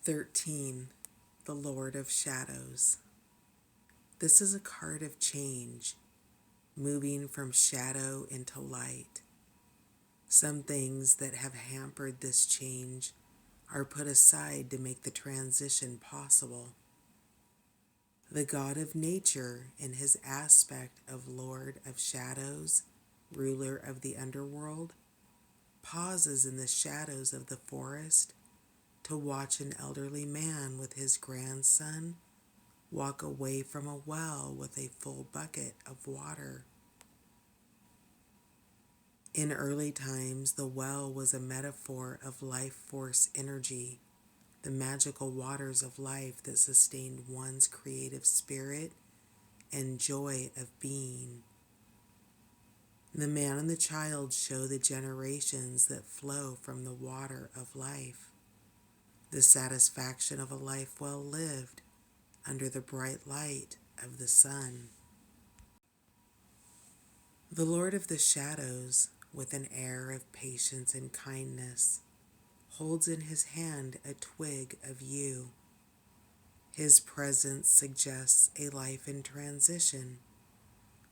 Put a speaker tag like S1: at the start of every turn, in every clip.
S1: 13. The Lord of Shadows. This is a card of change, moving from shadow into light. Some things that have hampered this change are put aside to make the transition possible. The God of nature, in his aspect of Lord of Shadows, ruler of the underworld, pauses in the shadows of the forest to watch an elderly man with his grandson walk away from a well with a full bucket of water. In early times, the well was a metaphor of life force energy, the magical waters of life that sustained one's creative spirit and joy of being. The man and the child show the generations that flow from the water of life, the satisfaction of a life well lived under the bright light of the sun. The Lord of the Shadows, with an air of patience and kindness, holds in his hand a twig of yew. His presence suggests a life in transition,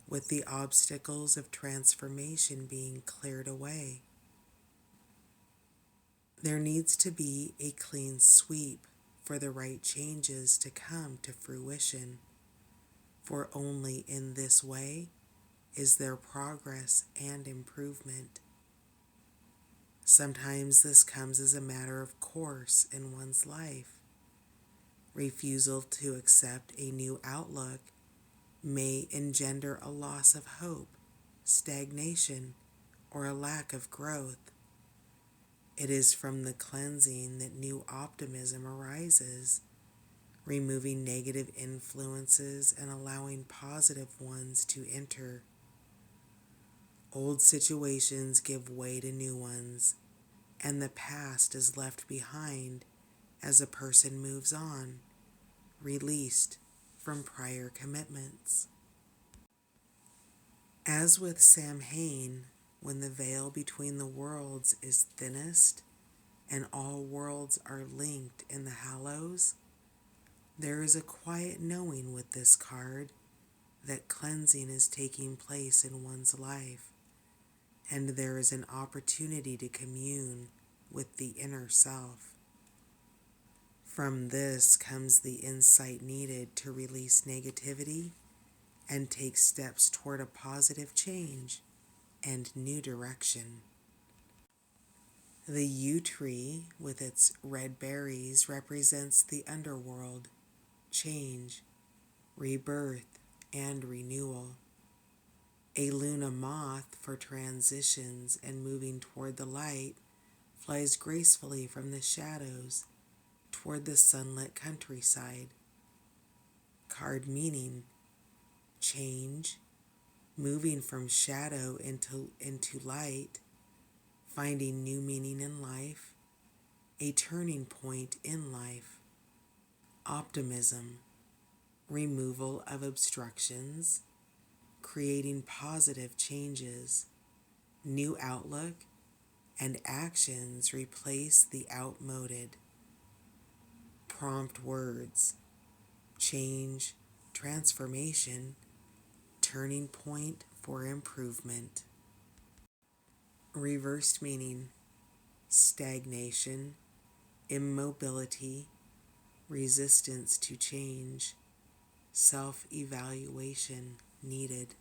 S1: with the obstacles of transformation being cleared away. There needs to be a clean sweep for the right changes to come to fruition, for only in this way is there progress and improvement. Sometimes this comes as a matter of course in one's life. Refusal to accept a new outlook may engender a loss of hope, stagnation, or a lack of growth. It is from the cleansing that new optimism arises, removing negative influences and allowing positive ones to enter. Old situations give way to new ones, and the past is left behind as a person moves on, released from prior commitments. As with Samhain, when the veil between the worlds is thinnest and all worlds are linked in the hallows, there is a quiet knowing with this card that cleansing is taking place in one's life, and there is an opportunity to commune with the inner self. From this comes the insight needed to release negativity and take steps toward a positive change and new direction. The yew tree, with its red berries, represents the underworld, change, rebirth, and renewal. A Luna moth, for transitions and moving toward the light, flies gracefully from the shadows toward the sunlit countryside. Card meaning: change, moving from shadow into light, finding new meaning in life, a turning point in life. Optimism, removal of obstructions, creating positive changes. New outlook and actions replace the outmoded. Prompt words: change, transformation, turning point for improvement. Reversed meaning: stagnation, immobility, resistance to change, self-evaluation needed.